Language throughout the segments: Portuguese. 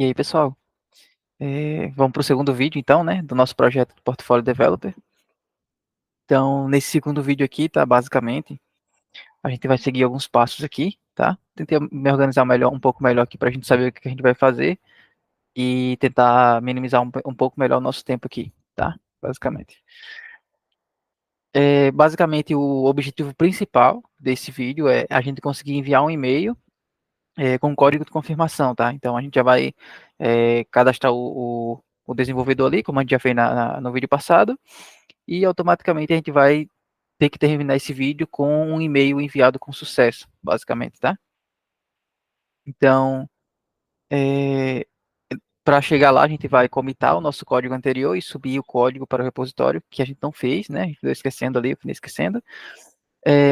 E aí, pessoal, vamos para o segundo vídeo, então, né, do nosso projeto do Portfólio Developer. Então, nesse segundo vídeo aqui, tá, basicamente, a gente vai seguir alguns passos aqui, tá? Tentei me organizar melhor, um pouco melhor aqui para a gente saber o que a gente vai fazer e tentar minimizar um pouco melhor o nosso tempo aqui, tá? Basicamente. Basicamente, o objetivo principal desse vídeo é a gente conseguir enviar um e-mail com código de confirmação, tá? Então, a gente já vai cadastrar o desenvolvedor ali, como a gente já fez no vídeo passado, e automaticamente a gente vai ter que terminar esse vídeo com um e-mail enviado com sucesso, basicamente, tá? Então, é, para chegar lá, a gente vai comitar o nosso código anterior e subir o código para o repositório, que a gente não fez, né? A gente ficou esquecendo ali, eu fui esquecendo.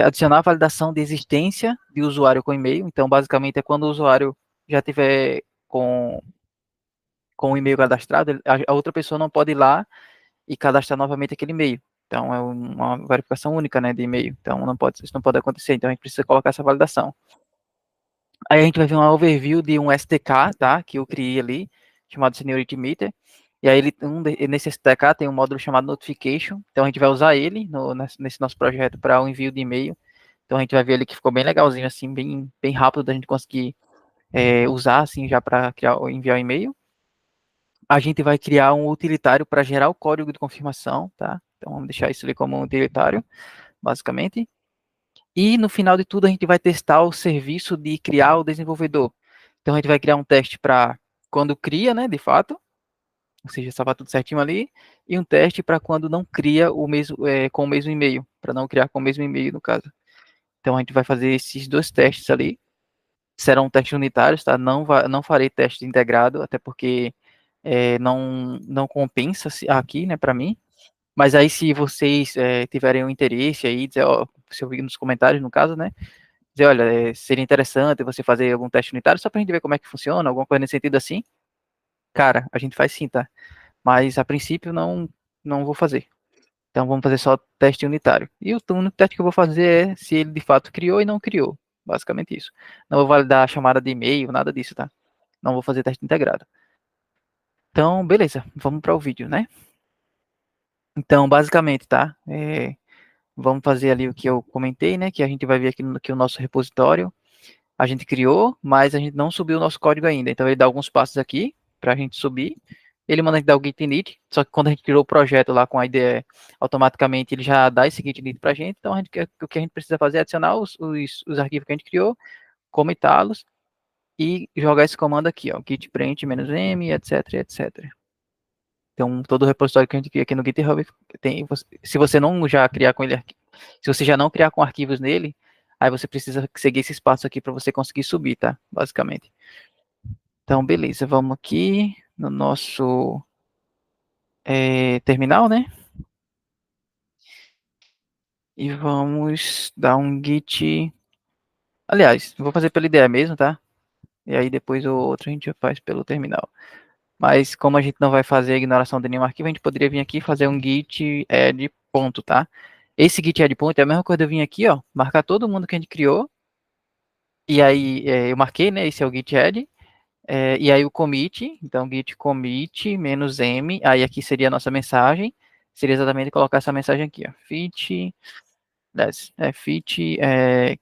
Adicionar a validação de existência de usuário com e-mail. Então, basicamente, é quando o usuário já tiver com o e-mail cadastrado, a outra pessoa não pode ir lá e cadastrar novamente aquele e-mail. Então, é uma verificação única, né, de e-mail. Então, isso não pode acontecer. Então, a gente precisa colocar essa validação. Aí a gente vai ver uma overview de um SDK, tá, que eu criei ali, chamado Seniority Meter. E aí, nesse SDK tem um módulo chamado Notification. Então, a gente vai usar ele nesse nosso projeto para o envio de e-mail. Então, a gente vai ver ali que ficou bem legalzinho, assim, bem rápido da gente conseguir usar, assim, já para enviar o e-mail. A gente vai criar um utilitário para gerar o código de confirmação, tá? Então, vamos deixar isso ali como um utilitário, basicamente. E no final de tudo, a gente vai testar o serviço de criar o desenvolvedor. Então, a gente vai criar um teste para quando cria, né, de fato, ou seja, salvar tudo certinho ali, e um teste para quando não cria com o mesmo e-mail, para não criar com o mesmo e-mail, no caso. Então, a gente vai fazer esses dois testes ali. Serão testes unitários, tá? Não farei teste integrado, até porque não compensa aqui, né, para mim. Mas aí, se vocês tiverem um interesse aí, dizer, ó, se eu vi nos comentários, no caso, né, dizer, olha, seria interessante você fazer algum teste unitário só pra gente ver como é que funciona, alguma coisa nesse sentido assim, cara, a gente faz sim, tá? Mas a princípio não vou fazer. Então vamos fazer só teste unitário. E o único teste que eu vou fazer é se ele de fato criou e não criou. Basicamente isso. Não vou validar a chamada de e-mail, nada disso, tá? Não vou fazer teste integrado. Então, beleza, vamos para o vídeo, né? Então, basicamente, tá? Vamos fazer ali o que eu comentei, né? Que a gente vai ver aqui que o nosso repositório a gente criou, mas a gente não subiu o nosso código ainda. Então, ele dá alguns passos aqui para a gente subir. Ele manda a gente dar o git init, só que quando a gente criou o projeto lá com a IDE, automaticamente ele já dá esse git init para a gente. Então, o que a gente precisa fazer é adicionar os arquivos que a gente criou, comitá-los e jogar esse comando aqui, ó, git print "-m", etc, etc. Então, todo o repositório que a gente cria aqui no GitHub tem, se você não já criar com ele, se você já não criar com arquivos nele, aí você precisa seguir esse espaço aqui para você conseguir subir, tá? Basicamente. Então, beleza, vamos aqui no nosso terminal, né? E vamos dar um git. Aliás, vou fazer pela ideia mesmo, tá? E aí depois o outro a gente faz pelo terminal. Mas como a gente não vai fazer a ignoração de nenhum arquivo, a gente poderia vir aqui e fazer um git add ponto, tá? Esse git add ponto é a mesma coisa de eu vir aqui, ó, marcar todo mundo que a gente criou, e aí eu marquei, né, esse é o git add, e aí o commit, então git commit "-m", aí aqui seria a nossa mensagem, seria exatamente colocar essa mensagem aqui, ó, fit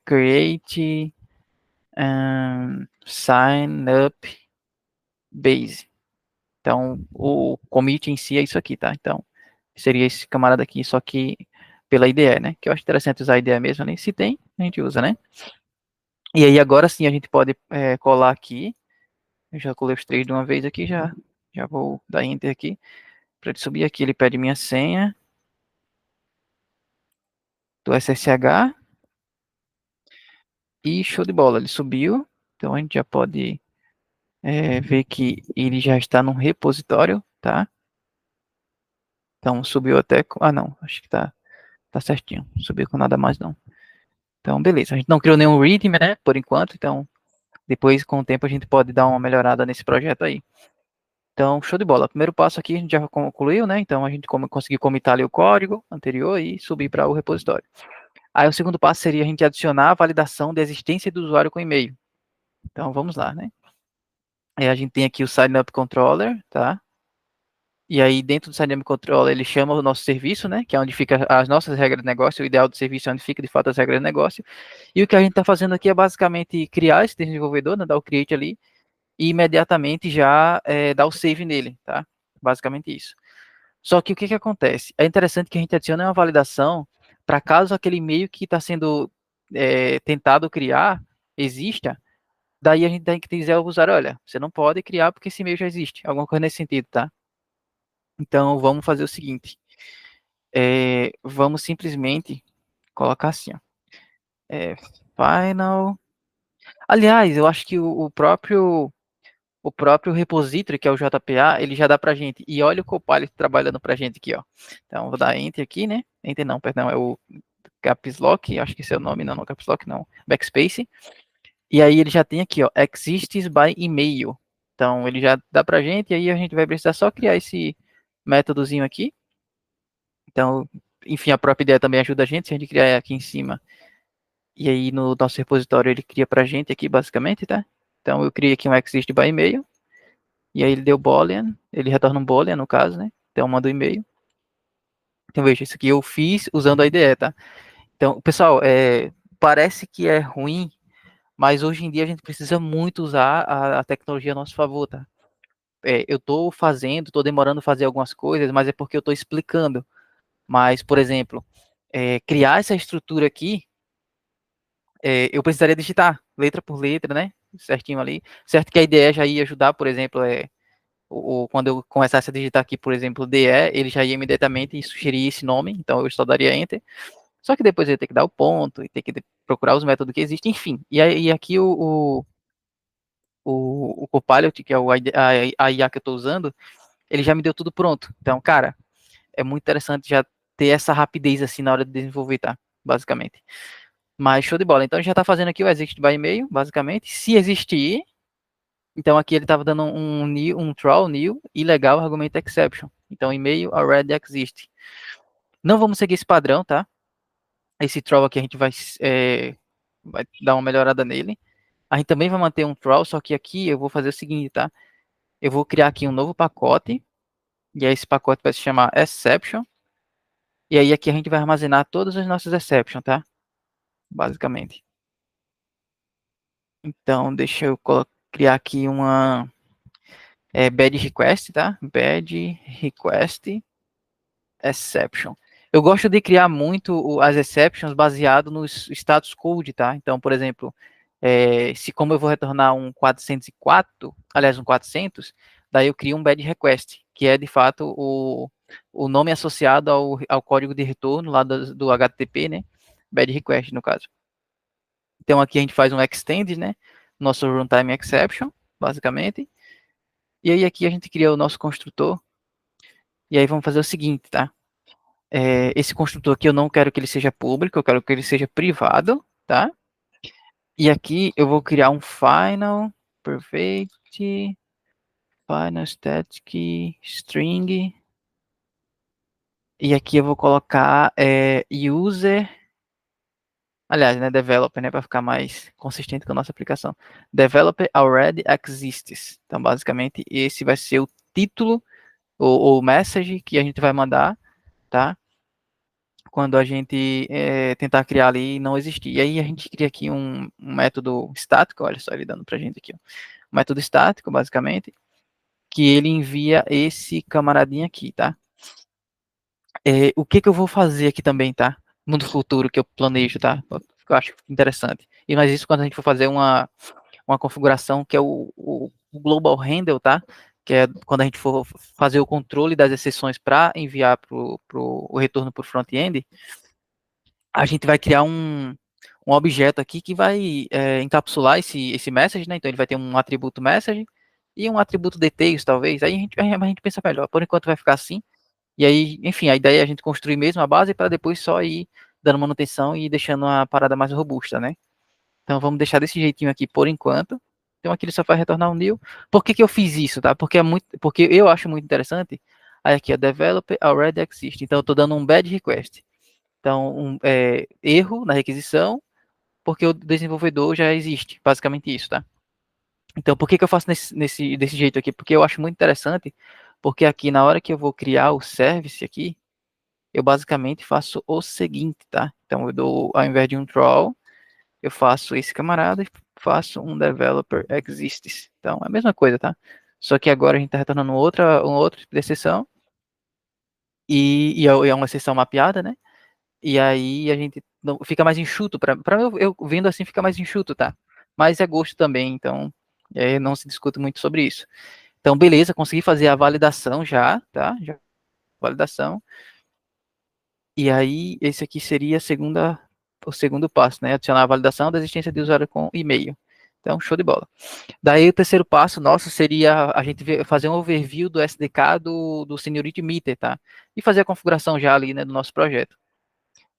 create sign up base. Então, o commit em si é isso aqui, tá? Então, seria esse camarada aqui, só que pela IDE, né? Que eu acho interessante usar a IDE mesmo, né? Se tem, a gente usa, né? E aí, agora sim, a gente pode colar aqui. Eu já colei os três de uma vez aqui, já vou dar Enter aqui. Para ele subir aqui, ele pede minha senha do SSH. E show de bola, ele subiu. Então, a gente já pode ver que ele já está no repositório, tá? Então, subiu até... Ah, não, acho que tá certinho. Subiu com nada mais, não. Então, beleza. A gente não criou nenhum readme, né, por enquanto, então depois, com o tempo, a gente pode dar uma melhorada nesse projeto aí. Então, show de bola. O primeiro passo aqui a gente já concluiu, né, então a gente conseguiu comitar ali o código anterior e subir para o repositório. Aí o segundo passo seria a gente adicionar a validação da existência do usuário com e-mail. Então, vamos lá, né. Aí a gente tem aqui o Sign Up Controller, tá? E aí, dentro do Sign Up Controller, ele chama o nosso serviço, né? Que é onde fica as nossas regras de negócio. O ideal do serviço é onde fica, de fato, as regras de negócio. E o que a gente está fazendo aqui é basicamente criar esse desenvolvedor, né? Dar o create ali e imediatamente já dar o save nele, tá? Basicamente isso. Só que o que que acontece? É interessante que a gente adicione uma validação para caso aquele e-mail que está sendo tentado criar exista, daí a gente tem que dizer ao usuário, olha, você não pode criar porque esse e-mail já existe. Alguma coisa nesse sentido, tá? Então, vamos fazer o seguinte. Vamos simplesmente colocar assim, ó. Final. Aliás, eu acho que o próprio repository, que é o JPA, ele já dá pra gente. E olha o Copilot trabalhando pra gente aqui, ó. Então, vou dar Enter aqui, né? Enter não, perdão, é o Caps Lock, acho que esse é o nome, não, Caps Lock não. Backspace. E aí ele já tem aqui, ó, Exists by Email. Então, ele já dá pra gente, e aí a gente vai precisar só criar esse métodozinho aqui. Então, enfim, a própria ideia também ajuda a gente, se a gente criar aqui em cima. E aí no nosso repositório ele cria pra gente aqui, basicamente, tá? Então eu criei aqui um exist by e-mail, e aí ele deu boolean, ele retorna um boolean no caso, né? Então eu mando o e-mail. Então veja, isso aqui eu fiz usando a IDE, tá? Então, pessoal, parece que é ruim, mas hoje em dia a gente precisa muito usar a tecnologia a nosso favor, tá? Eu estou fazendo, estou demorando a fazer algumas coisas, mas é porque eu estou explicando. Mas, por exemplo, criar essa estrutura aqui, eu precisaria digitar letra por letra, né? Certinho ali. Certo que a IDE já ia ajudar, por exemplo, quando eu começasse a digitar aqui, por exemplo, DE, ele já ia imediatamente sugerir esse nome, então eu só daria Enter. Só que depois eu ia ter que dar o ponto, e ter que procurar os métodos que existem, enfim. E aí aqui o Copilot, que é a IA que eu estou usando, ele já me deu tudo pronto. Então, cara, é muito interessante já ter essa rapidez assim na hora de desenvolver, tá? Basicamente. Mas show de bola. Então já está fazendo aqui o exist by e-mail, basicamente. Se existir, então aqui ele estava dando um throw new ilegal argument exception. Então e-mail already exist. Não vamos seguir esse padrão, tá? Esse throw aqui a gente vai dar uma melhorada nele. A gente também vai manter um throw, só que aqui eu vou fazer o seguinte, tá? Eu vou criar aqui um novo pacote, e aí esse pacote vai se chamar exception. E aí aqui a gente vai armazenar todas as nossas exceptions, tá? Basicamente. Então, deixa eu criar aqui uma bad request, tá? Bad request exception. Eu gosto de criar muito as exceptions baseado nos status code, tá? Então, por exemplo, se como eu vou retornar um 404, aliás, um 400, daí eu crio um bad request, que é de fato o nome associado ao código de retorno lá do HTTP, né? Bad request, no caso. Então, aqui a gente faz um extend, né? Nosso runtime exception, basicamente. E aí aqui a gente cria o nosso construtor. E aí vamos fazer o seguinte, tá? Esse construtor aqui eu não quero que ele seja público, eu quero que ele seja privado, tá? E aqui eu vou criar um final perfect final static string. E aqui eu vou colocar user, aliás, né, developer, né, para ficar mais consistente com a nossa aplicação. Developer already exists. Então, basicamente, esse vai ser o título ou message que a gente vai mandar, tá? Quando a gente tentar criar ali e não existir. E aí a gente cria aqui um método estático, olha só ele dando pra gente aqui, ó. Um método estático, basicamente, que ele envia esse camaradinho aqui, tá? O que que eu vou fazer aqui também, tá? No futuro que eu planejo, tá? Eu acho interessante. E mas isso quando a gente for fazer uma configuração que é o Global Handle, tá? Que é quando a gente for fazer o controle das exceções para enviar o retorno para o front-end, a gente vai criar um objeto aqui que vai encapsular esse message, né? Então ele vai ter um atributo message e um atributo details, talvez. Aí a gente pensa melhor. Por enquanto vai ficar assim. E aí, enfim, a ideia é a gente construir mesmo a base para depois só ir dando manutenção e deixando a parada mais robusta, né? Então vamos deixar desse jeitinho aqui por enquanto. Então aqui ele só vai retornar um new. Por que que eu fiz isso, tá? Porque eu acho muito interessante. Aí aqui, ó, developer already exist. Então eu estou dando um bad request. Então, erro na requisição, porque o desenvolvedor já existe. Basicamente isso, tá? Então, por que que eu faço desse jeito aqui? Porque eu acho muito interessante, porque aqui na hora que eu vou criar o service aqui, eu basicamente faço o seguinte, tá? Então, eu dou, ao invés de um draw, eu faço esse camarada e faço um developer exists. Então, é a mesma coisa, tá? Só que agora a gente está retornando outra tipo de exceção, e é uma exceção mapeada, né? E aí a gente não, fica mais enxuto, para eu vendo assim fica mais enxuto, tá? Mas é gosto também, então não se discute muito sobre isso. Então, beleza, consegui fazer a validação já, tá? Já validação. E aí, esse aqui seria o segundo passo, né? Adicionar a validação da existência de usuário com e-mail. Então, show de bola. Daí, o terceiro passo nosso seria a gente fazer um overview do SDK do Seniority Meter, tá? E fazer a configuração já ali, né, do nosso projeto.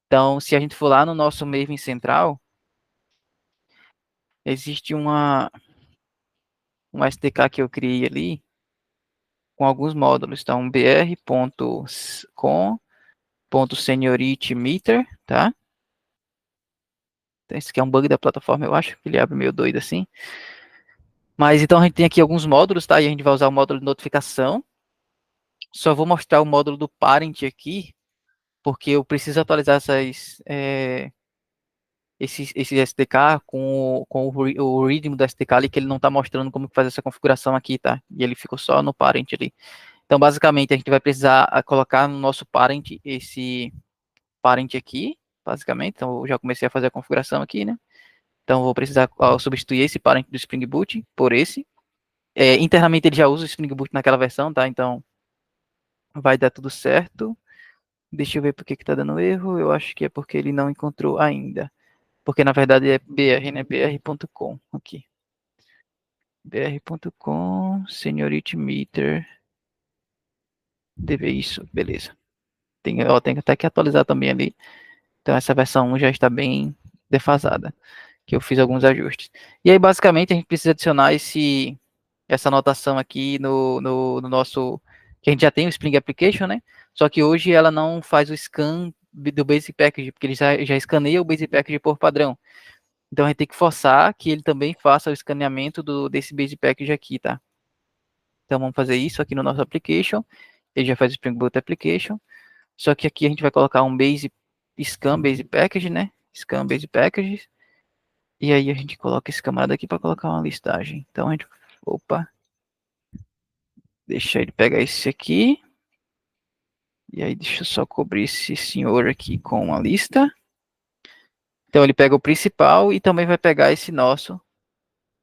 Então, se a gente for lá no nosso Maven central, existe um SDK que eu criei ali com alguns módulos. Então, br.com.senioritymeter, tá? Então, esse aqui é um bug da plataforma, eu acho, que ele abre meio doido assim. Mas então a gente tem aqui alguns módulos, tá? E a gente vai usar o módulo de notificação. Só vou mostrar o módulo do parent aqui, porque eu preciso atualizar esse SDK com o readme do SDK ali, que ele não está mostrando como faz essa configuração aqui, tá? E ele ficou só no parent ali. Então, basicamente, a gente vai precisar colocar no nosso parent esse parent aqui, basicamente. Então, eu já comecei a fazer a configuração aqui, né? Então, vou precisar substituir esse parent do Spring Boot por esse. Internamente, ele já usa o Spring Boot naquela versão, tá? Então, vai dar tudo certo. Deixa eu ver por que está dando erro. Eu acho que é porque ele não encontrou ainda. Porque, na verdade, é BR, né? br.com aqui. br.com, Seniority Meter. Deve isso, beleza. Tem até que atualizar também ali. Então, essa versão 1 já está bem defasada, que eu fiz alguns ajustes. E aí, basicamente, a gente precisa adicionar essa anotação aqui no nosso, que a gente já tem o Spring Application, né? Só que hoje ela não faz o scan do Basic Package, porque ele já escaneia o Basic Package por padrão. Então, a gente tem que forçar que ele também faça o escaneamento desse Basic Package aqui, tá? Então, vamos fazer isso aqui no nosso application. Ele já faz o Spring Boot Application. Só que aqui a gente vai colocar um scan base package, né? Scan base package. E aí a gente coloca esse camarada aqui para colocar uma listagem. Então a gente, opa, deixa ele pegar esse aqui. E aí deixa eu só cobrir esse senhor aqui com uma lista. Então ele pega o principal e também vai pegar esse nosso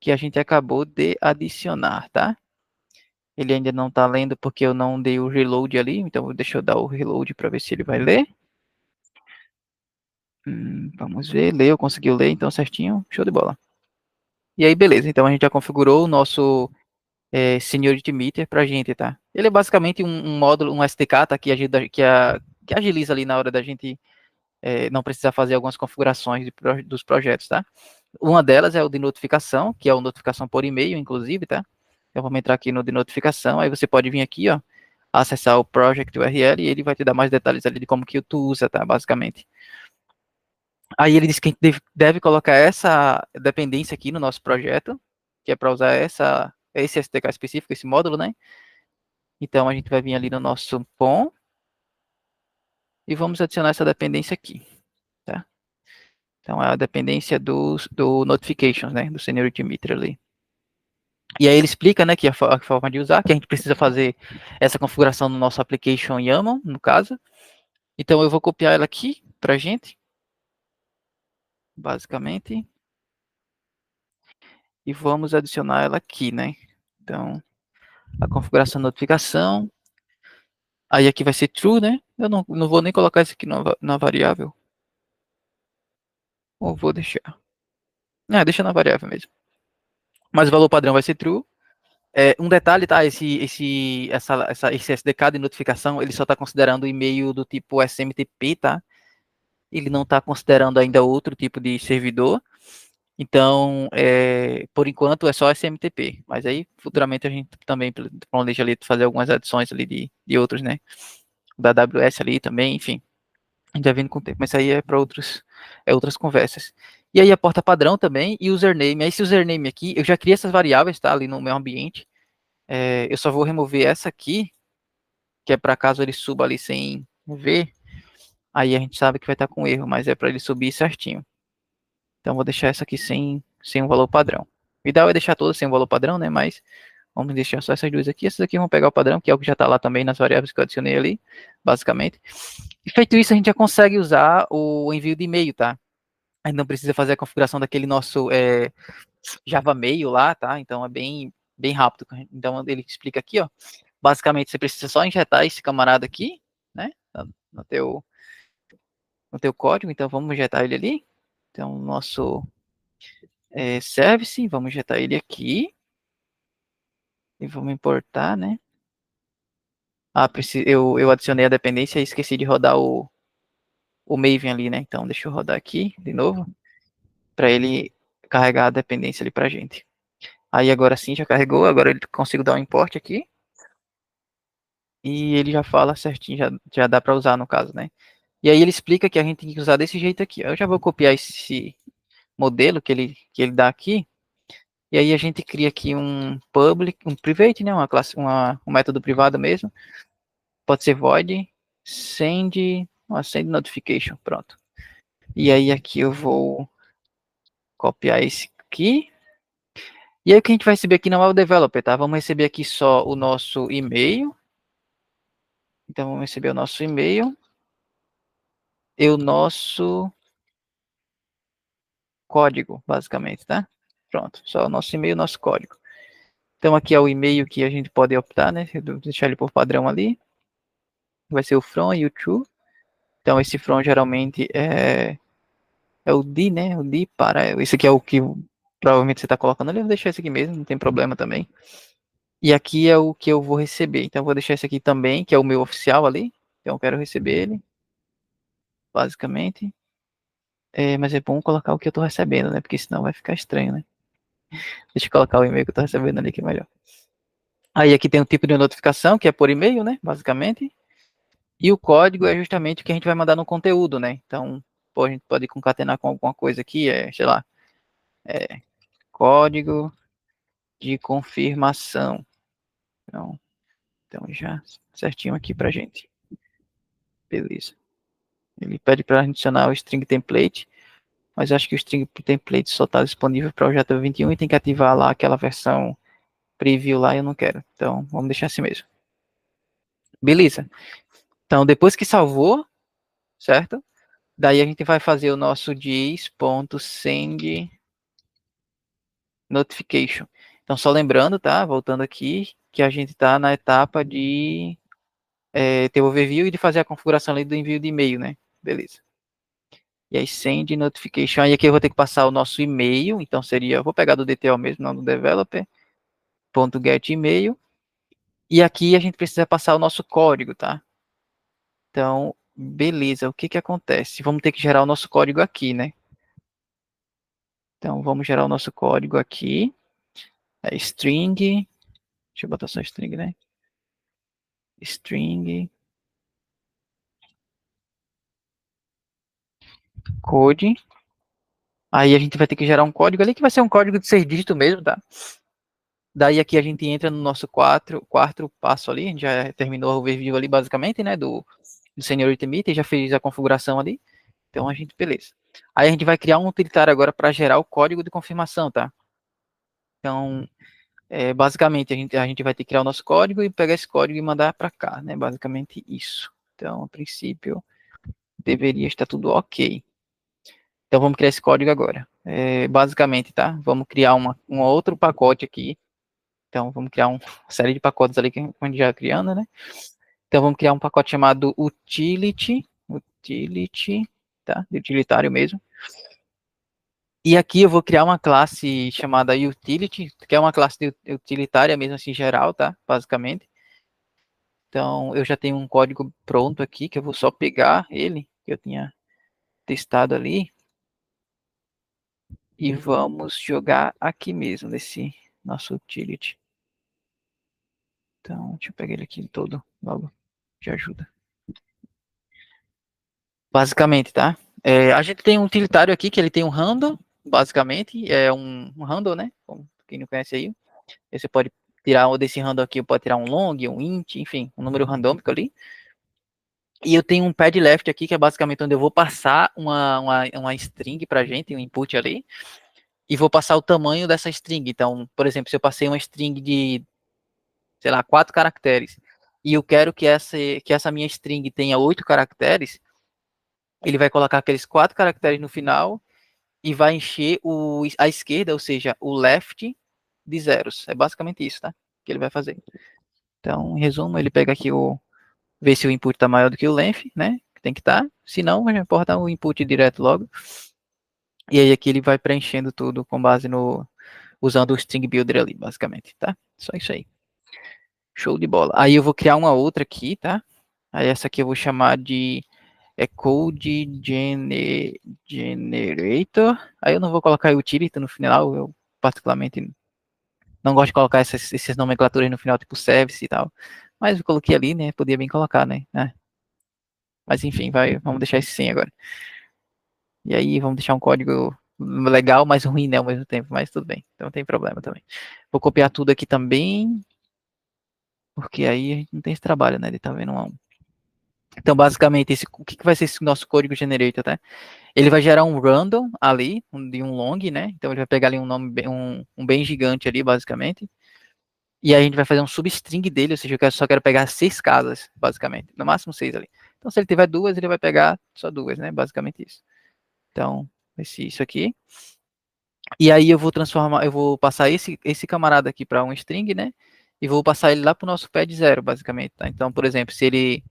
que a gente acabou de adicionar, tá? Ele ainda não está lendo porque eu não dei o reload ali, então deixa eu dar o reload para ver se ele vai ler. Vamos ver, leu, conseguiu ler, então certinho, show de bola. E aí, beleza, então a gente já configurou o nosso Seniority Meter pra gente, tá? Ele é basicamente um módulo, um SDK, tá? Que agiliza ali na hora da gente não precisar fazer algumas configurações dos projetos, tá? Uma delas é o de notificação, que é o notificação por e-mail, inclusive, tá? Então vamos entrar aqui no de notificação, aí você pode vir aqui, ó, acessar o project URL e ele vai te dar mais detalhes ali de como que tu usa, tá? Basicamente. Aí ele diz que a gente deve colocar essa dependência aqui no nosso projeto, que é para usar esse SDK específico, esse módulo, né? Então a gente vai vir ali no nosso POM e vamos adicionar essa dependência aqui, tá? Então é a dependência do notifications, né? Do Seniority Meter ali. E aí ele explica, né, que a forma de usar, que a gente precisa fazer essa configuração no nosso application YAML, no caso. Então eu vou copiar ela aqui pra gente, basicamente, e vamos adicionar ela aqui, né? Então, a configuração da notificação. Aí aqui vai ser true, né? Eu não vou nem colocar isso aqui na variável. Ou vou deixar. Deixa na variável mesmo. Mas o valor padrão vai ser true. Um detalhe, tá? Esse SDK de notificação, ele só está considerando o e-mail do tipo SMTP, tá? Ele não está considerando ainda outro tipo de servidor. Então, por enquanto, é só SMTP. Mas aí, futuramente, a gente também planeja ali fazer algumas adições ali de outros, né? Da AWS ali também, enfim. A gente vai vendo com o tempo. Mas aí é para outras conversas. E aí a porta padrão também e username. Aí esse username aqui, eu já criei essas variáveis, tá? Ali no meu ambiente. Eu só vou remover essa aqui, que é para caso ele suba ali sem ver. Aí a gente sabe que vai estar com erro, mas é para ele subir certinho. Então vou deixar essa aqui sem um valor padrão. O ideal é deixar todas sem um valor padrão, né? Mas vamos deixar só essas duas aqui. Essas aqui vão pegar o padrão, que é o que já está lá também nas variáveis que eu adicionei ali, basicamente. E feito isso, a gente já consegue usar o envio de e-mail, tá? A gente não precisa fazer a configuração daquele nosso Java Mail lá, tá? Então é bem rápido. Então ele explica aqui, ó. Basicamente, você precisa só injetar esse camarada aqui, né? No teu, no teu código. Então vamos injetar ele ali. Então, nosso service, vamos injetar ele aqui. E vamos importar, né? Ah, eu adicionei a dependência e esqueci de rodar o Maven ali, né? Então deixa eu rodar aqui de novo, para ele carregar a dependência ali pra gente. Aí agora sim já carregou, agora ele consigo dar um import aqui. E ele já fala certinho, já dá para usar no caso, né? E aí ele explica que a gente tem que usar desse jeito aqui. Eu já vou copiar esse modelo que ele dá aqui. E aí a gente cria aqui um public, um private, né? Uma classe, um método privado mesmo. Pode ser void, send notification, pronto. E aí aqui eu vou copiar esse aqui. E aí o que a gente vai receber aqui não é o developer, tá? Vamos receber aqui só o nosso e-mail. Então vamos receber o nosso e-mail e o nosso código, basicamente, tá? Pronto, só o nosso e-mail e o nosso código. Então aqui é o e-mail que a gente pode optar, né? Deixar ele por padrão ali. Vai ser o from e o to. Então esse from geralmente é o D, né? O D para. Esse aqui é o que provavelmente você está colocando ali. Eu vou deixar esse aqui mesmo, não tem problema também. E aqui é o que eu vou receber. Então eu vou deixar esse aqui também, que é o meu oficial ali. Então eu quero receber ele, basicamente. Mas é bom colocar o que eu estou recebendo, né? Porque senão vai ficar estranho, né? Deixa eu colocar o e-mail que eu estou recebendo ali, que é melhor. Aí aqui tem um tipo de notificação, que é por e-mail, né? Basicamente. E o código é justamente o que a gente vai mandar no conteúdo, né? Então, pô, a gente pode concatenar com alguma coisa aqui, sei lá, código de confirmação. Então já certinho aqui pra gente. Beleza. Ele pede para adicionar o string template, mas acho que o string template só está disponível para o Java 21 e tem que ativar lá aquela versão preview lá, eu não quero. Então, vamos deixar assim mesmo. Beleza. Então, depois que salvou, certo? Daí a gente vai fazer o nosso dis.send notification. Então, só lembrando, tá? Voltando aqui, que a gente está na etapa de ter o overview e de fazer a configuração ali do envio de e-mail, né? Beleza. E aí, send notification. Aí aqui eu vou ter que passar o nosso e-mail. Então, seria, vou pegar do DTO mesmo, não do developer. .get e-mail. E aqui a gente precisa passar o nosso código, tá? Então, beleza. O que que acontece? Vamos ter que gerar o nosso código aqui, né? Então, vamos gerar o nosso código aqui. String. Deixa eu botar só string, né? String. Code. Aí a gente vai ter que gerar um código ali que vai ser um código de 6 dígitos mesmo, tá? Daí aqui a gente entra no nosso quarto passo ali, a gente já terminou o overview ali basicamente, né, do Seniority Meter, já fez a configuração ali, então a gente, beleza. Aí a gente vai criar um utilitário agora para gerar o código de confirmação, tá? Então, basicamente a gente vai ter que criar o nosso código e pegar esse código e mandar para cá, né, basicamente isso. Então, a princípio, deveria estar tudo ok. Então, vamos criar esse código agora. Basicamente, tá? Vamos criar um outro pacote aqui. Então, vamos criar uma série de pacotes ali que a gente já criando, né? Então, vamos criar um pacote chamado utility, tá? De utilitário mesmo. E aqui eu vou criar uma classe chamada utility, que é uma classe utilitária mesmo assim, geral, tá? Basicamente. Então, eu já tenho um código pronto aqui, que eu vou só pegar ele, que eu tinha testado ali, e vamos jogar aqui mesmo, nesse nosso utility. Então, deixa eu pegar ele aqui todo, logo, de ajuda. Basicamente, tá? A gente tem um utilitário aqui, que ele tem um handle, basicamente, é um handle, né? Como quem não conhece aí. Aí você pode tirar desse handle aqui, pode tirar um long, um int, enfim, um número randômico ali. E eu tenho um pad left aqui, que é basicamente onde eu vou passar uma string pra gente, um input ali, e vou passar o tamanho dessa string. Então, por exemplo, se eu passei uma string de, sei lá, 4 caracteres, e eu quero que essa minha string tenha 8 caracteres, ele vai colocar aqueles 4 caracteres no final e vai encher a esquerda, ou seja, o left de zeros. É basicamente isso, tá? Que ele vai fazer. Então, em resumo, ele pega aqui ver se o input está maior do que o length, né? Que tem que estar. Se não, vai importar o input direto logo. E aí aqui ele vai preenchendo tudo com base no usando o string builder ali, basicamente, tá? Só isso aí. Show de bola. Aí eu vou criar uma outra aqui, tá? Aí essa aqui eu vou chamar de code generator. Aí eu não vou colocar utility no final, eu particularmente não gosto de colocar essas nomenclaturas no final, tipo service e tal. Mas eu coloquei ali, né? Podia bem colocar, né? Mas enfim, vamos deixar esse sim agora. E aí vamos deixar um código legal, mas ruim, né, ao mesmo tempo, mas tudo bem. Então não tem problema também. Vou copiar tudo aqui também, porque aí a gente não tem esse trabalho, né, de tá vendo um a um. Então, basicamente, o que vai ser esse nosso código generator, tá? Ele vai gerar um random ali, de um long, né? Então ele vai pegar ali um nome, um bem gigante ali, basicamente. E aí a gente vai fazer um substring dele, ou seja, só quero pegar 6 casas, basicamente. No máximo 6 ali. Então, se ele tiver duas, ele vai pegar só duas, né? Basicamente isso. Então, isso aqui. E aí eu vou passar esse camarada aqui para um string, né? E vou passar ele lá para o nosso pad zero, basicamente. Tá? Então, por exemplo, se ele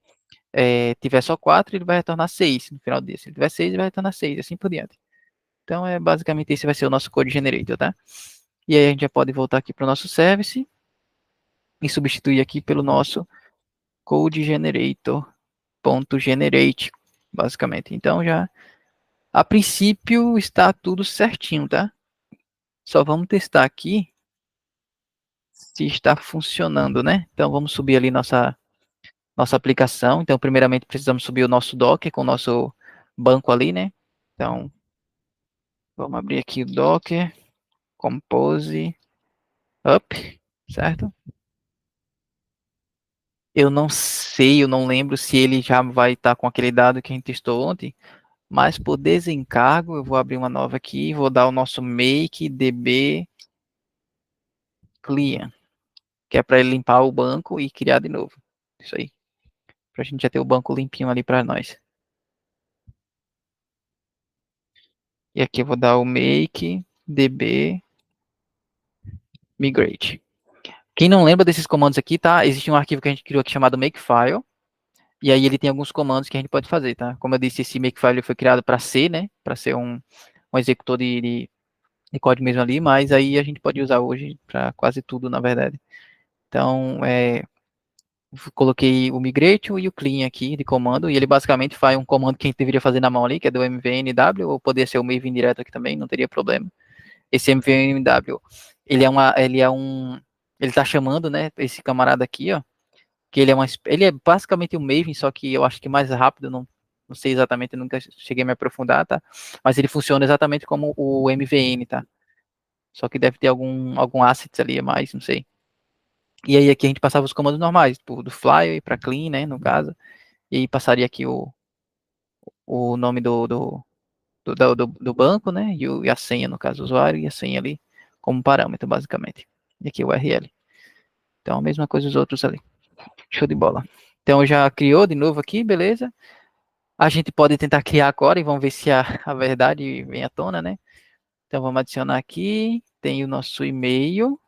tiver só 4, ele vai retornar 6 no final desse. Se ele tiver 6, ele vai retornar 6, assim por diante. Então, basicamente esse vai ser o nosso code generator, tá? E aí a gente já pode voltar aqui para o nosso service e substituir aqui pelo nosso code generator.generate, basicamente. Então, já a princípio está tudo certinho, tá? Só vamos testar aqui se está funcionando, né? Então vamos subir ali nossa aplicação. Então, primeiramente precisamos subir o nosso Docker com o nosso banco ali, né? Então, vamos abrir aqui o Docker, Compose, Up, certo? Eu não sei, eu não lembro se ele já vai estar com aquele dado que a gente testou ontem, mas por desencargo eu vou abrir uma nova aqui, vou dar o nosso make db clean, que é para ele limpar o banco e criar de novo. Isso aí, para a gente já ter o banco limpinho ali para nós. E aqui eu vou dar o make db migrate. Quem não lembra desses comandos aqui, tá? Existe um arquivo que a gente criou aqui chamado makefile. E aí ele tem alguns comandos que a gente pode fazer, tá? Como eu disse, esse makefile foi criado para C, né? Para ser um executor de código mesmo ali, mas aí a gente pode usar hoje para quase tudo, na verdade. Então, coloquei o migrate e o clean aqui de comando, e ele basicamente faz um comando que a gente deveria fazer na mão ali, que é do mvnw, ou poderia ser o maven direto aqui também, não teria problema. Esse MVMW, ele tá chamando, né, esse camarada aqui, ó, que ele é basicamente um Maven, só que eu acho que mais rápido, não sei exatamente, nunca cheguei a me aprofundar, tá? Mas ele funciona exatamente como o MVN, tá? Só que deve ter algum asset ali a mais, não sei. E aí aqui a gente passava os comandos normais, do fly para clean, né, no caso, e aí passaria aqui o nome do banco, né, e a senha, no caso, o usuário e a senha ali como parâmetro, basicamente. E aqui o URL. Então, a mesma coisa os outros ali. Show de bola. Então, já criou de novo aqui, beleza? A gente pode tentar criar agora e vamos ver se a verdade vem à tona, né? Então, vamos adicionar aqui. Tem o nosso e-mail.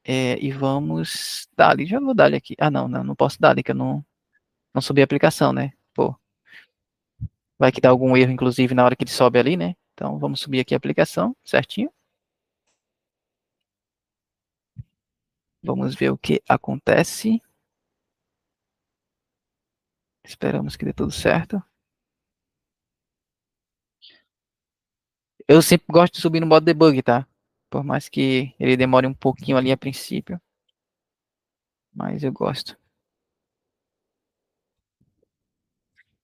E vamos dar ali. Já vou dar ali aqui. Ah, não posso dar ali, que eu não subi a aplicação, né? Pô, vai que dá algum erro, inclusive, na hora que ele sobe ali, né? Então, vamos subir aqui a aplicação, certinho. Vamos ver o que acontece. Esperamos que dê tudo certo. Eu sempre gosto de subir no modo debug, tá? Por mais que ele demore um pouquinho ali a princípio, mas eu gosto.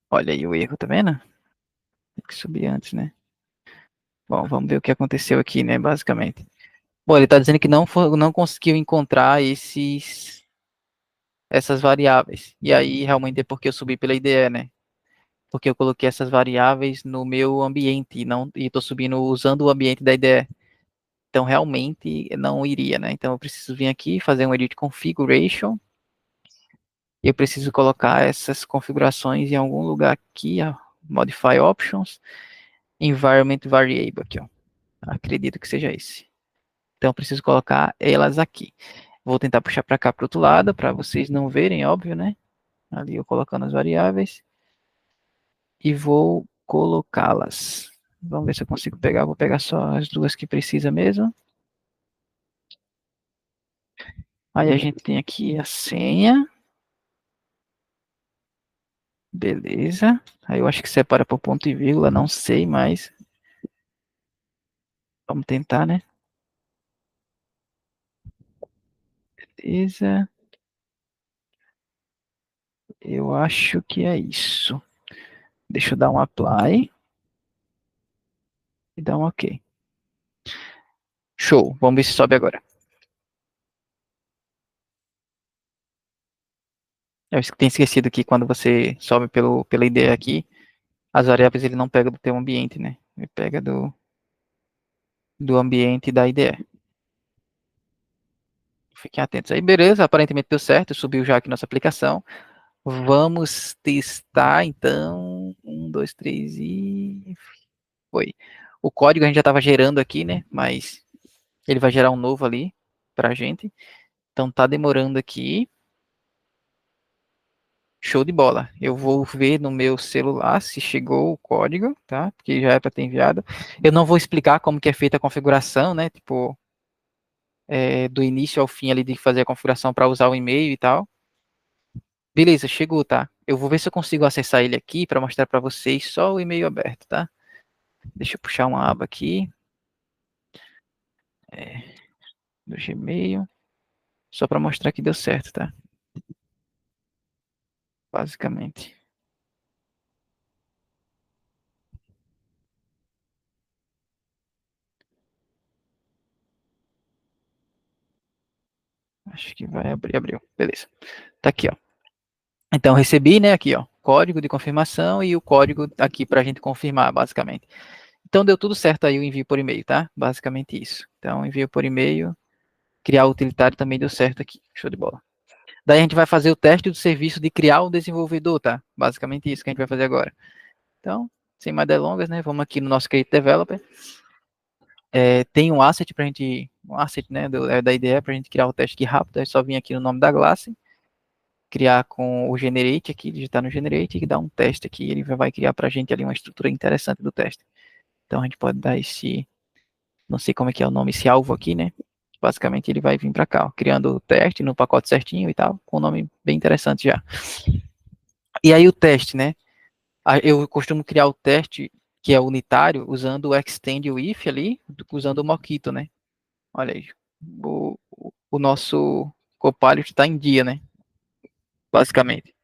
Olha aí o erro, tá vendo? Tem que subir antes, né? Bom, vamos ver o que aconteceu aqui, né, basicamente. Bom, ele está dizendo que não conseguiu encontrar essas variáveis. E aí, realmente, é porque eu subi pela IDE, né? Porque eu coloquei essas variáveis no meu ambiente e estou subindo usando o ambiente da IDE. Então, realmente, não iria, né? Então, eu preciso vir aqui, fazer um edit configuration. E eu preciso colocar essas configurações em algum lugar aqui, ó, modify options, environment variable aqui, ó. Acredito que seja esse. Então, eu preciso colocar elas aqui. Vou tentar puxar para cá para o outro lado, para vocês não verem, óbvio, né? Ali eu colocando as variáveis. E vou colocá-las. Vamos ver se eu consigo pegar. Vou pegar só as duas que precisa mesmo. Aí a gente tem aqui a senha. Beleza. Aí eu acho que separa por ponto e vírgula, não sei, mas vamos tentar, né? Beleza. Eu acho que é isso. Deixa eu dar um apply e dar um OK. Show. Vamos ver se sobe agora. Eu tenho esquecido que quando você sobe pela IDE aqui, as variáveis ele não pega do teu ambiente, né? Ele pega do ambiente da IDE. Fiquem atentos aí. Beleza, aparentemente deu certo. Subiu já aqui nossa aplicação. Vamos testar, então. Um, dois, três e. Foi. O código a gente já estava gerando aqui, né? Mas ele vai gerar um novo ali pra gente. Então tá demorando aqui. Show de bola. Eu vou ver no meu celular se chegou o código, tá? Porque já é para ter enviado. Eu não vou explicar como que é feita a configuração, né? Tipo, do início ao fim ali de fazer a configuração para usar o e-mail e tal. Beleza, chegou, tá? Eu vou ver se eu consigo acessar ele aqui para mostrar para vocês só o e-mail aberto, tá? Deixa eu puxar uma aba aqui, é, do Gmail, só para mostrar que deu certo, tá? Basicamente. Acho que vai abrir, abriu. Beleza. Tá aqui, ó. Então, recebi, né, aqui, ó, código de confirmação e o código aqui para a gente confirmar, basicamente. Então, deu tudo certo aí o envio por e-mail, tá? Basicamente isso. Então, envio por e-mail, criar o utilitário também deu certo aqui. Show de bola. Daí a gente vai fazer o teste do serviço de criar o desenvolvedor, tá? Basicamente isso que a gente vai fazer agora. Então, sem mais delongas, né? Vamos aqui no nosso Create Developer. Tem um asset pra gente, um asset, né, da IDE pra gente criar o teste aqui rápido. É só vir aqui no nome da classe, criar com o generate aqui, digitar no generate e dar um teste aqui. Ele vai criar pra gente ali uma estrutura interessante do teste. Então a gente pode dar esse, não sei como é que é o nome, esse alvo aqui, né? Basicamente ele vai vir para cá, ó, criando o teste no pacote certinho e tal, com um nome bem interessante já. E aí o teste, né? Eu costumo criar o teste que é unitário usando o extend with ali, usando o Mockito, né? Olha aí, o nosso Copilot está em dia, né? Basicamente.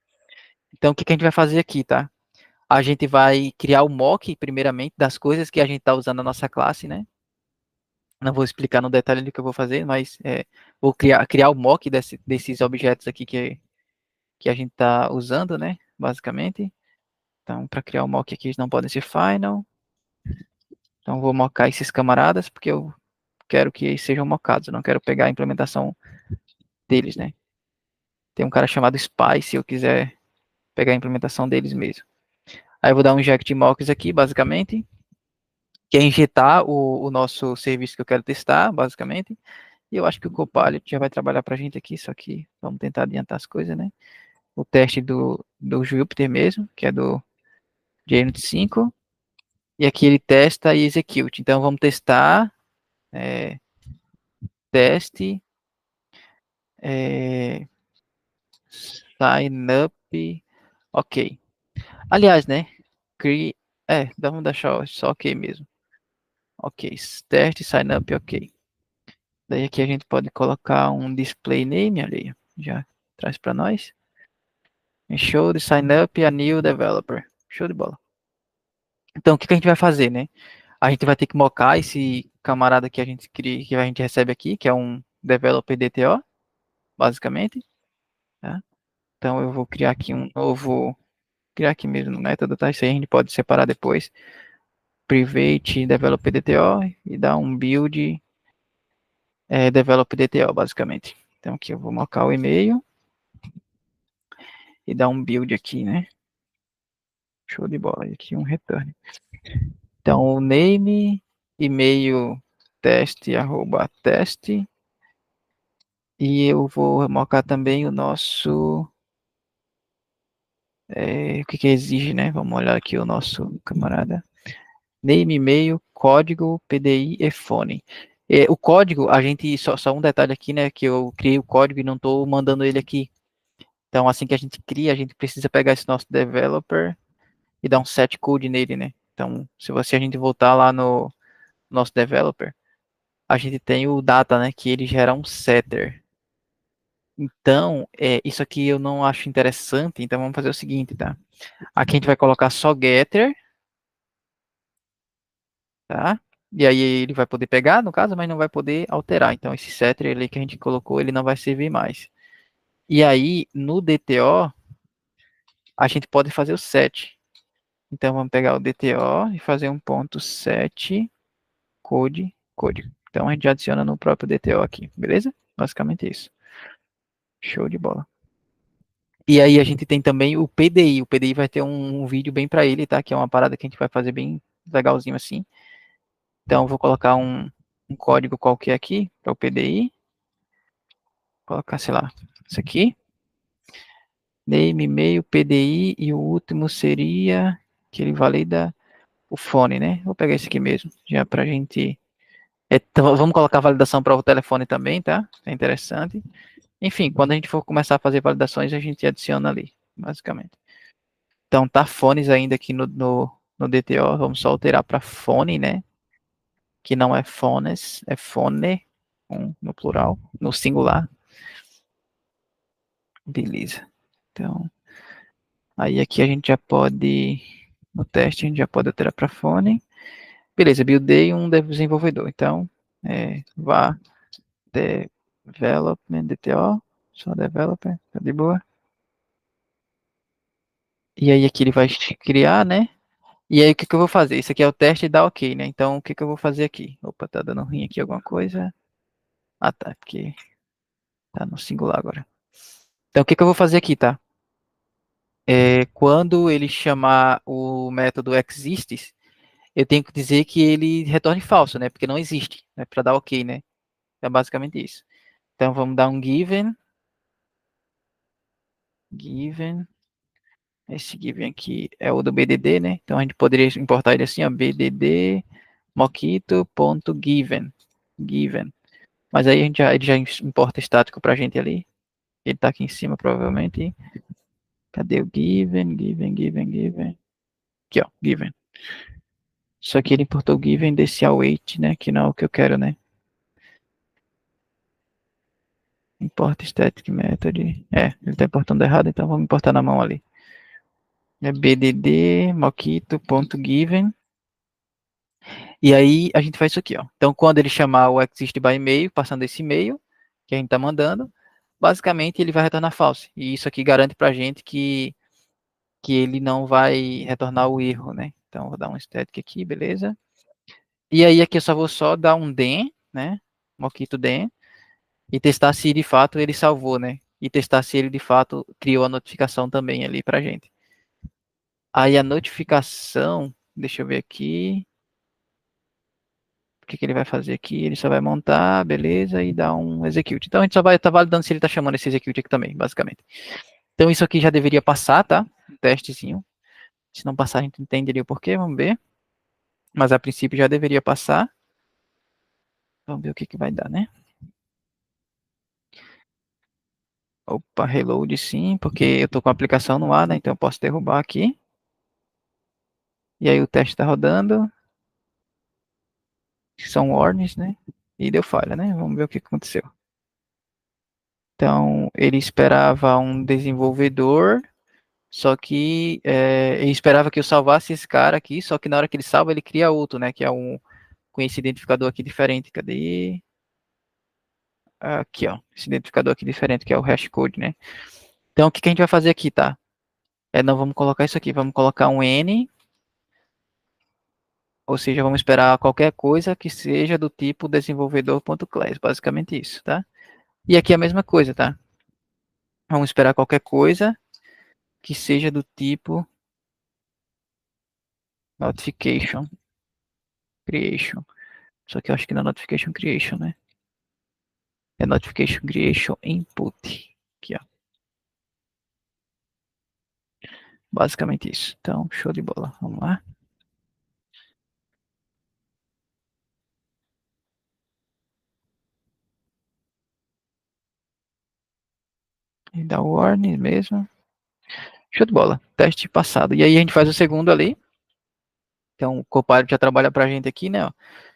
Então o que a gente vai fazer aqui, tá? A gente vai criar o mock, primeiramente, das coisas que a gente está usando na nossa classe, né? Não vou explicar no detalhe do que eu vou fazer, mas vou criar o mock desses objetos aqui que a gente está usando, né? Basicamente. Então, para criar o mock aqui, eles não podem ser final. Então, vou mocar esses camaradas, porque eu quero que eles sejam mocados. Eu não quero pegar a implementação deles, né? Tem um cara chamado Spy, se eu quiser pegar a implementação deles mesmo. Aí eu vou dar um inject mocks aqui, basicamente, que é injetar o nosso serviço que eu quero testar, basicamente. E eu acho que o Copilot já vai trabalhar para a gente aqui, só que vamos tentar adiantar as coisas, né? O teste do Jupyter mesmo, que é do JUnit 5. E aqui ele testa e execute. Então vamos testar, é, teste, é, sign up, ok. Aliás, né? Crie, vamos deixar só ok mesmo. Ok, teste, sign up, ok. Daí aqui a gente pode colocar um display name ali, já traz para nós. Show de sign up a new developer. Show de bola. Então, o que a gente vai fazer, né? A gente vai ter que mocar esse camarada que a gente cria, que a gente recebe aqui, que é um developer DTO, basicamente, tá? Então eu vou criar aqui um novo, criar aqui mesmo no método, tá? Isso aí a gente pode separar depois. Private developer DTO e dar um build developer DTO, basicamente. Então aqui eu vou mocar o e-mail e dar um build aqui, né? Show de bola. E aqui um return. Então o name, e-mail teste, arroba teste. E eu vou mocar também o nosso. O que que exige, né? Vamos olhar aqui o nosso camarada. Name, e-mail, código, PDI e fone. O código, a gente. Só um detalhe aqui, né? Que eu criei o código e não estou mandando ele aqui. Então, assim que a gente cria, a gente precisa pegar esse nosso developer e dar um set code nele, né? Então, se a gente voltar lá no nosso developer, a gente tem o data, né? Que ele gera um setter. Então, isso aqui eu não acho interessante, então vamos fazer o seguinte, tá? Aqui a gente vai colocar só getter, tá? E aí ele vai poder pegar, no caso, mas não vai poder alterar. Então, esse setter ali que a gente colocou, ele não vai servir mais. E aí, no DTO, a gente pode fazer o set. Então, vamos pegar o DTO e fazer um ponto set code. Então, a gente já adiciona no próprio DTO aqui, beleza? Basicamente isso. Show de bola. E aí a gente tem também o PDI. O PDI vai ter um vídeo bem para ele, tá? Que é uma parada que a gente vai fazer bem legalzinho assim. Então, eu vou colocar um código qualquer aqui para o PDI. Vou colocar, sei lá, isso aqui. Name, e-mail, PDI e o último seria que ele valida o fone, né? Vou pegar esse aqui mesmo, já para a gente. Então, vamos colocar a validação para o telefone também, tá? É interessante. Enfim, quando a gente for começar a fazer validações, a gente adiciona ali, basicamente. Então, tá fones ainda aqui no DTO. Vamos só alterar para fone, né? Que não é fones, é fone, no plural, no singular. Beleza. Então, aí aqui a gente já pode, no teste, a gente já pode alterar para fone. Beleza, buildei um desenvolvedor. Então, vá development, DTO, só developer, tá de boa. E aí aqui ele vai criar, né? E aí o que que eu vou fazer? Isso aqui é o teste e dá ok, né? Então o que que eu vou fazer aqui? Opa, tá dando ruim aqui alguma coisa. Ah, tá, porque tá no singular agora. Então o que que eu vou fazer aqui, tá? Quando ele chamar o método exists, eu tenho que dizer que ele retorne falso, né? Porque não existe, né? Para dar ok, né? É basicamente isso. Então vamos dar um given. Esse given aqui é o do BDD, né? Então a gente poderia importar ele assim, ó, BDD mockito.given. Given. Mas aí ele já importa estático pra gente ali. Ele tá aqui em cima, provavelmente. Cadê o given? Aqui, ó, given. Só que ele importou o given desse await, né? Que não é o que eu quero, né? Importa static method. Ele tá importando errado, então vamos importar na mão ali. É bdd mockito.given. E aí a gente faz isso aqui, ó. Então, quando ele chamar o exist by e-mail, passando esse e-mail que a gente está mandando, basicamente ele vai retornar false. E isso aqui garante para a gente que ele não vai retornar o erro, né? Então, vou dar um static aqui, beleza? E aí aqui eu só dar um den, né? Mockito den, e testar se de fato ele salvou, né? E testar se ele de fato criou a notificação também ali para a gente. Aí a notificação, deixa eu ver aqui. O que que ele vai fazer aqui? Ele só vai montar, beleza, e dar um execute. Então a gente só vai estar validando se ele está chamando esse execute aqui também, basicamente. Então isso aqui já deveria passar, tá? Um testezinho. Se não passar, a gente entenderia o porquê, vamos ver. Mas a princípio já deveria passar. Vamos ver o que que vai dar, né? Opa, reload sim, porque eu tô com a aplicação no ar, né? Então eu posso derrubar aqui. E aí o teste está rodando. São warnings, né? E deu falha, né? Vamos ver o que aconteceu. Então, ele esperava um desenvolvedor. Só que ele esperava que eu salvasse esse cara aqui, só que na hora que ele salva, ele cria outro, né? Que é um com esse identificador aqui diferente. Cadê? Aqui, ó. Esse identificador aqui diferente, que é o hashcode, né? Então, o que que a gente vai fazer aqui, tá? Não vamos colocar isso aqui, vamos colocar um N, ou seja, vamos esperar qualquer coisa que seja do tipo desenvolvedor.class, basicamente isso, tá? E aqui é a mesma coisa, tá? Vamos esperar qualquer coisa que seja do tipo notification creation. Só que eu acho que não é notification creation, né? É notification creation input. Aqui, ó. Basicamente isso. Então, show de bola. Vamos lá. E dá o warning mesmo. Show de bola. Teste passado. E aí a gente faz o segundo ali. Então, o Copilot já trabalha para a gente aqui, né? Ó.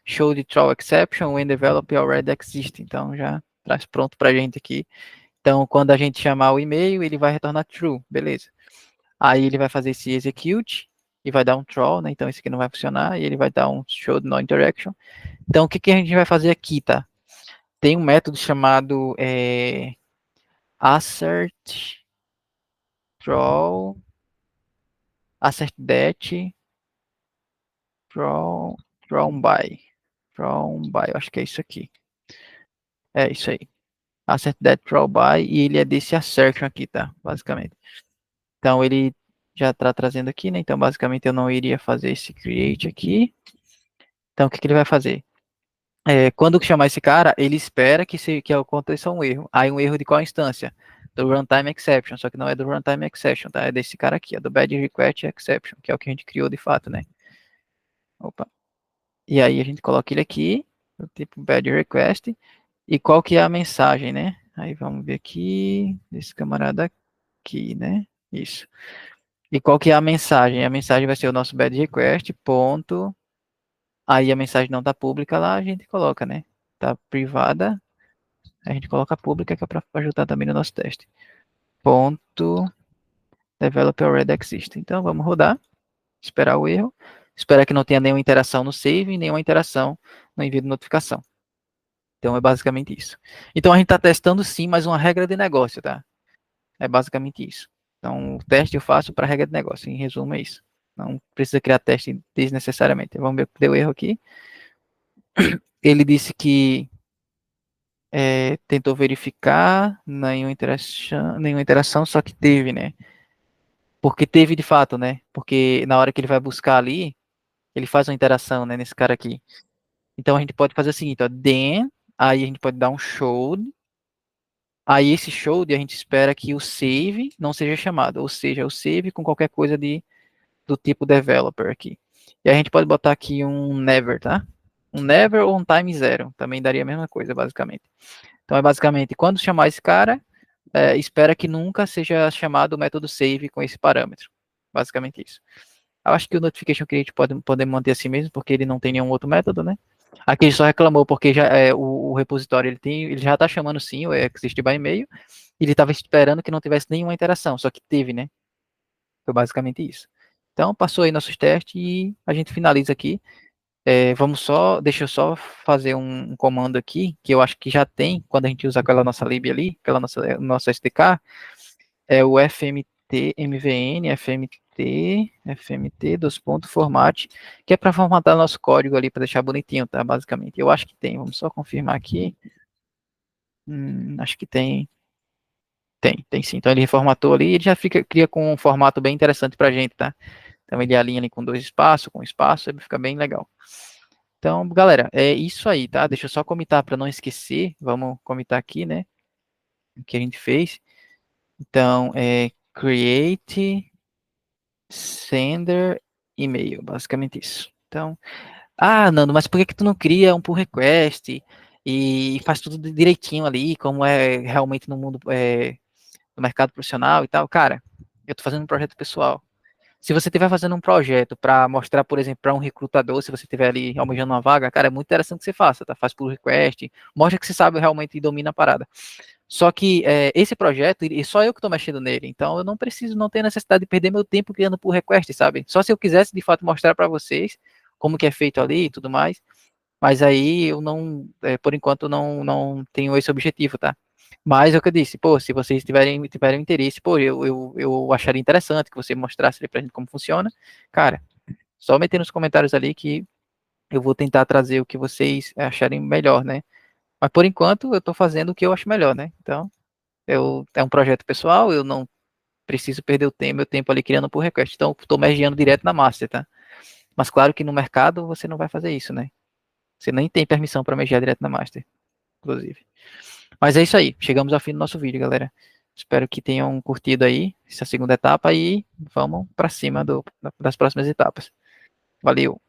Show de throw exception when develop already exist. Então, já traz pronto para a gente aqui. Então, quando a gente chamar o e-mail, ele vai retornar true. Beleza. Aí ele vai fazer esse execute e vai dar um throw, né? Então, esse aqui não vai funcionar. E ele vai dar um show de no interaction. Então, o que, que a gente vai fazer aqui, tá? Tem um método chamado assert throw, assert that, throw by, eu acho que é isso aqui. É isso aí. Assert that throw by, e ele é desse assertion aqui, tá? Basicamente. Então, ele já tá trazendo aqui, né? Então, basicamente, eu não iria fazer esse create aqui. Então, o que, que ele vai fazer? Quando chamar esse cara, ele espera que aconteça um erro. Aí, um erro de qual instância? Do runtime exception, só que não é do runtime exception, tá? É desse cara aqui, ó, do bad request exception, que é o que a gente criou de fato, né? Opa. E aí a gente coloca ele aqui, do tipo bad request, e qual que é a mensagem, né? Aí vamos ver aqui, desse camarada aqui, né? Isso. E qual que é a mensagem? A mensagem vai ser o nosso bad request, ponto. Aí a mensagem não tá pública lá, a gente coloca, né? Tá privada, a gente coloca pública, que é para ajudar também no nosso teste. Ponto develop already exist. Então vamos rodar, esperar o erro, esperar que não tenha nenhuma interação no save e nenhuma interação no envio de notificação. Então é basicamente isso. Então a gente está testando sim, mas uma regra de negócio, tá? É basicamente isso. Então o teste eu faço para regra de negócio. Em resumo é isso. Não precisa criar teste desnecessariamente. Vamos ver o que deu erro aqui. Ele disse que tentou verificar nenhuma interação, só que teve, né? Porque teve de fato, né? Porque na hora que ele vai buscar ali, ele faz uma interação, né, nesse cara aqui. Então a gente pode fazer o seguinte, ó, then, aí a gente pode dar um show, aí esse show a gente espera que o save não seja chamado, ou seja, o save com qualquer coisa do tipo developer aqui. E a gente pode botar aqui um never, tá? Um never ou um time zero, também daria a mesma coisa, basicamente. Então é basicamente, quando chamar esse cara, espera que nunca seja chamado o método save com esse parâmetro. Basicamente isso. Eu acho que o notification create pode manter assim mesmo, porque ele não tem nenhum outro método, né? Aqui ele só reclamou porque já o repositório ele já está chamando sim o exist by e-mail. Ele estava esperando que não tivesse nenhuma interação, só que teve, né? Foi basicamente isso. Então passou aí nossos testes e a gente finaliza aqui. Deixa eu só fazer um comando aqui, que eu acho que já tem, quando a gente usa aquela nossa lib ali, aquela nossa SDK, é o fmt, mvn, fmt, dos pontos, format, que é para formatar nosso código ali, para deixar bonitinho, tá, basicamente. Eu acho que tem, vamos só confirmar aqui. Acho que tem sim. Então ele reformatou ali, ele já cria com um formato bem interessante pra gente, tá? Então ele alinha ali com dois espaços, com espaço, ele fica bem legal. Então, galera, é isso aí, tá? Deixa eu só comitar para não esquecer. Vamos comitar aqui, né? O que a gente fez. Então, create sender email, basicamente isso. Então, Nando, mas por que que tu não cria um pull request e faz tudo direitinho ali, como é realmente no mundo do mercado profissional e tal? Cara, eu tô fazendo um projeto pessoal. Se você estiver fazendo um projeto para mostrar, por exemplo, para um recrutador, se você estiver ali almejando uma vaga, cara, é muito interessante que você faça, tá? Faz pull request, mostra que você sabe realmente e domina a parada. Só que esse projeto, e só eu que estou mexendo nele, então eu não preciso, não tenho necessidade de perder meu tempo criando pull request, sabe? Só se eu quisesse de fato mostrar para vocês como que é feito ali e tudo mais, mas aí eu não, por enquanto não tenho esse objetivo, tá? Mas é o que eu disse, pô, se vocês tiverem interesse, pô, eu acharia interessante que você mostrasse ali pra gente como funciona, cara, só meter nos comentários ali que eu vou tentar trazer o que vocês acharem melhor, né? Mas por enquanto eu tô fazendo o que eu acho melhor, né? Então, é um projeto pessoal, eu não preciso perder meu tempo ali criando pull request, então estou mergeando direto na master, tá? Mas claro que no mercado você não vai fazer isso, né? Você nem tem permissão para mergear direto na master, inclusive. Mas é isso aí, chegamos ao fim do nosso vídeo, galera. Espero que tenham curtido aí essa segunda etapa e vamos para cima das próximas etapas. Valeu!